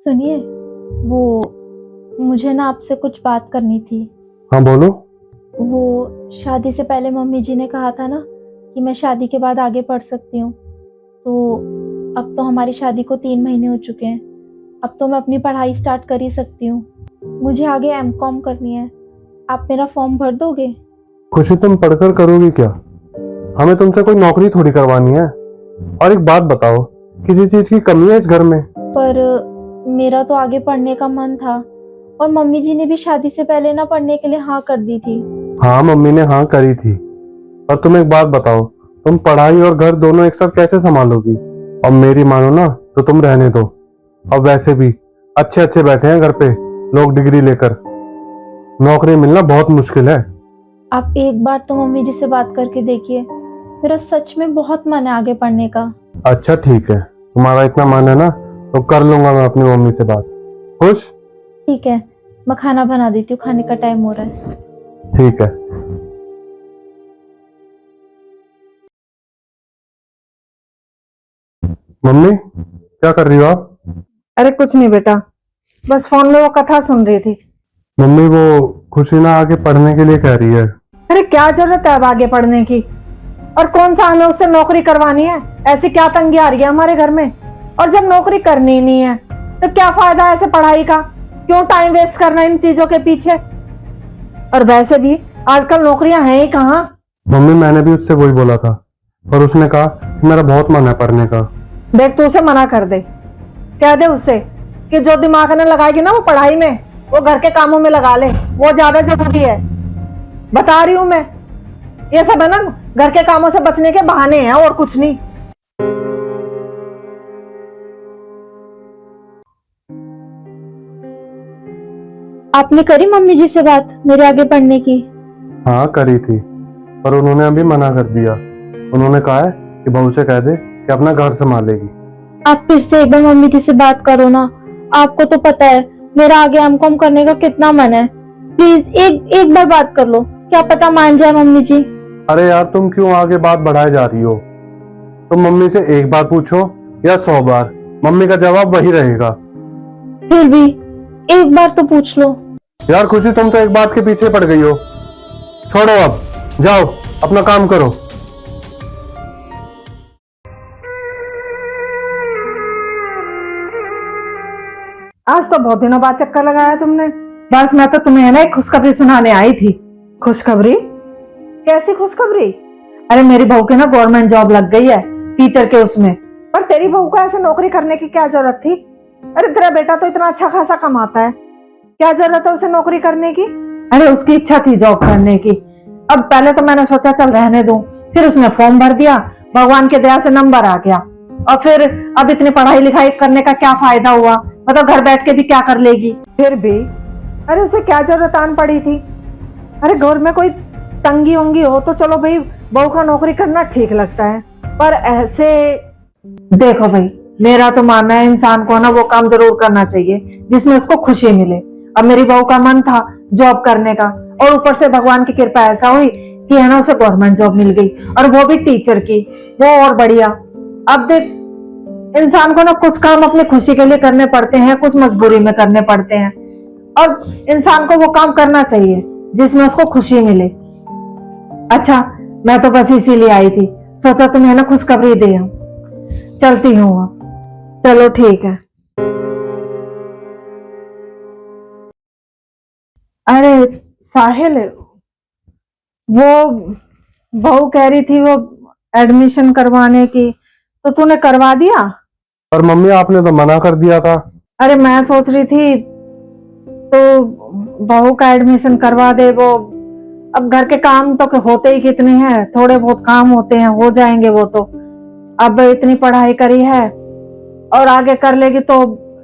सुनिए, वो मुझे ना आपसे कुछ बात करनी थी। हाँ बोलो। वो शादी से पहले मम्मी जी ने कहा था ना कि मैं शादी के बाद आगे पढ़ सकती हूँ। तो अब तो हमारी शादी को 3 महीने हो चुके हैं। अब तो मैं अपनी पढ़ाई स्टार्ट कर ही सकती हूँ। मुझे आगे एमकॉम करनी है। आप मेरा फॉर्म भर दोगे? खुशी तुम पढ़कर करोगी क्या? हमें तुमसे कोई नौकरी थोड़ी करवानी है। और एक बात बताओ, किसी चीज की कमी है इस घर में? पर मेरा तो आगे पढ़ने का मन था और मम्मी जी ने भी शादी से पहले ना पढ़ने के लिए हाँ कर दी थी। हाँ, मम्मी ने हाँ करी थी। पर तुम एक बात बताओ, तुम पढ़ाई और घर दोनों एक साथ कैसे संभालोगी? और मेरी मानो ना तो तुम रहने दो। और वैसे भी अच्छे अच्छे बैठे हैं घर पे लोग डिग्री लेकर। नौकरी मिलना बहुत मुश्किल है। आप एक बार तो मम्मी जी से बात करके देखिए। मेरा सच में बहुत मन है आगे पढ़ने का। अच्छा ठीक है, तुम्हारा इतना मन है ना तो कर लूंगा मैं अपनी मम्मी से बात। खुश? ठीक है, मैं खाना बना देती हूँ, खाने का टाइम हो रहा है। ठीक है। मम्मी, क्या कर रही हो आप? अरे कुछ नहीं बेटा, बस फोन में वो कथा सुन रही थी। मम्मी, वो खुशी ना आगे पढ़ने के लिए कह रही है। अरे क्या जरूरत है अब आगे पढ़ने की? और कौन सा हमें उससे नौकरी करवानी है? ऐसी क्या तंगी आ रही है हमारे घर में? और जब नौकरी करनी ही नहीं है तो क्या फायदा है ऐसे पढ़ाई का? क्यों टाइम वेस्ट करना इन चीजों के पीछे? और वैसे भी आजकल नौकरियां हैं ही कहाँ। मम्मी, मैंने भी उससे वही बोला था, पर उसने कहा कि मेरा बहुत मन है पढ़ने का। देख तू उसे मना कर दे, कह दे उससे कि जो दिमाग ने लगाएगी ना वो पढ़ाई में, वो घर के कामों में लगा ले, वो ज्यादा जरूरी है। बता रही हूं मैं, ये सब है ना घर के कामों से बचने के बहाने हैं और कुछ नहीं। आपने करी मम्मी जी से बात मेरे आगे पढ़ने की? हाँ करी थी, पर उन्होंने अभी मना कर दिया। उन्होंने कहा है कि बहू से कह दे कि अपना घर संभालेगी। आप फिर से एक बार मम्मी जी से बात करो ना। आपको तो पता है मेरा आगे एमकॉम करने का कितना मन है। प्लीज एक एक बार बात कर लो, क्या पता मान जाए मम्मी जी। अरे यार, तुम क्यों आगे बात बढ़ाए जा रही हो? तुम मम्मी से एक बार पूछो या 100 बार, मम्मी का जवाब वही रहेगा। फिर भी एक बार तो पूछ लो। यार खुशी, तुम तो एक बात के पीछे पड़ गई हो। छोड़ो, अब जाओ अपना काम करो। आज तो बहुत दिनों बाद चक्कर लगाया तुमने। बस मैं तो तुम्हें है ना एक खुशखबरी सुनाने आई थी। खुशखबरी? कैसी खुशखबरी? अरे मेरी बहू की ना गवर्नमेंट जॉब लग गई है, टीचर के उसमें। पर तेरी बहू को ऐसे नौकरी करने की क्या जरूरत थी? अरे तेरा बेटा तो इतना अच्छा खासा कमाता है, क्या जरूरत है उसे नौकरी करने की? अरे उसकी इच्छा थी जॉब करने की। अब पहले तो मैंने सोचा चल रहने दूं, फिर उसने फॉर्म भर दिया, भगवान की दया से नंबर आ गया। और फिर अब इतनी पढ़ाई लिखाई करने का क्या फायदा हुआ? मतलब घर बैठ के भी क्या कर लेगी? फिर भी अरे उसे क्या जरूरत आन पड़ी थी? अरे घर में कोई तंगी वंगी हो तो चलो भाई, बहू का नौकरी करना ठीक लगता है, पर ऐसे देखो भाई, मेरा तो मानना है इंसान को ना वो काम जरूर करना चाहिए जिसमें उसको खुशी मिले। अब मेरी बहू का मन था जॉब करने का, और ऊपर से भगवान की कृपा ऐसा हुई कि है ना उसे गवर्नमेंट जॉब मिल गई, और वो भी टीचर की, वो और बढ़िया। अब देख, इंसान को ना कुछ काम अपनी खुशी के लिए करने पड़ते हैं, कुछ मजबूरी में करने पड़ते हैं, और इंसान को वो काम करना चाहिए जिसमें उसको खुशी मिले। अच्छा, मैं तो बस इसीलिए आई थी, सोचा तुम्हें ना खुशखबरी दे आऊं। चलती हूँ अब। चलो ठीक है। अरे साहिल, वो बहू कह रही थी वो एडमिशन करवाने की, तो तूने करवा दिया? पर मम्मी, आपने तो मना कर दिया था। अरे मैं सोच रही थी तो बहू का एडमिशन करवा दे वो। अब घर के काम तो होते ही कितने हैं, थोड़े बहुत काम होते हैं, हो जाएंगे वो तो। अब इतनी पढ़ाई करी है और आगे कर लेगी तो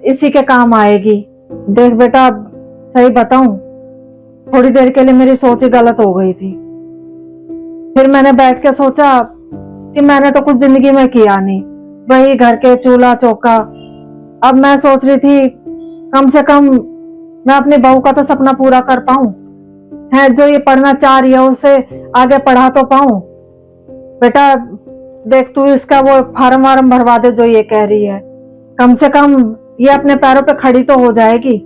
इसी के काम आएगी। देख बेटा, सही बताऊं, थोड़ी देर के लिए मेरी सोच ही गलत हो गई थी। फिर मैंने बैठ के सोचा कि मैंने तो कुछ जिंदगी में किया नहीं, वही घर के चूल्हा चौका। अब मैं सोच रही थी कम से कम मैं अपनी बहू का तो सपना पूरा कर पाऊं, है जो ये पढ़ना चाह रही है उसे आगे पढ़ा तो पाऊं। बेटा देख, तू इसका वो फार्म वार्म भरवा दे जो ये कह रही है। कम से कम ये अपने पैरों पे खड़ी तो हो जाएगी,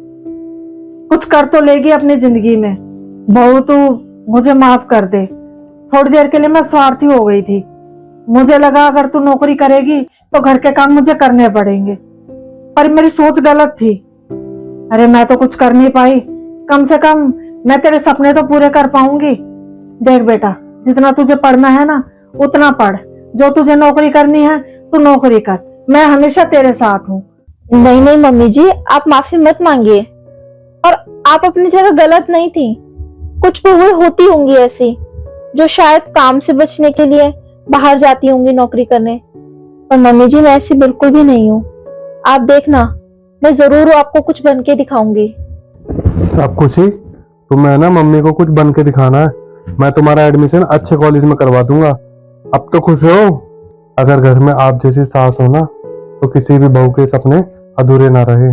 कुछ कर तो लेगी अपनी जिंदगी में। बहू तू मुझे माफ कर दे, थोड़ी देर के लिए मैं स्वार्थी हो गई थी। मुझे लगा अगर तू नौकरी करेगी तो घर के काम मुझे करने पड़ेंगे, पर मेरी सोच गलत थी। अरे मैं तो कुछ कर नहीं पाई, कम से कम मैं तेरे सपने तो पूरे कर पाऊंगी। देख बेटा, जितना तुझे पढ़ना है ना उतना पढ़, जो तुझे नौकरी करनी है तू नौकरी कर, मैं हमेशा तेरे साथ हूँ। नहीं नहीं मम्मी जी, आप माफी मत मांगिए। और आप अपनी जगह गलत नहीं थी। कुछ बहुएं होती होंगी ऐसी जो शायद काम से बचने के लिए बाहर जाती होंगी नौकरी करने, पर मम्मी जी मैं ऐसी बिल्कुल भी नहीं हूँ। आप देखना, मैं जरूर आपको कुछ बन के दिखाऊंगी। अब खुशी, तुम्हें ना मम्मी को कुछ बन के दिखाना है। मैं तुम्हारा एडमिशन अच्छे कॉलेज में करवा दूंगा। अब तो खुश हो। अगर घर में आप जैसी सास हो ना तो किसी भी बहू के सपने अधूरे ना रहे।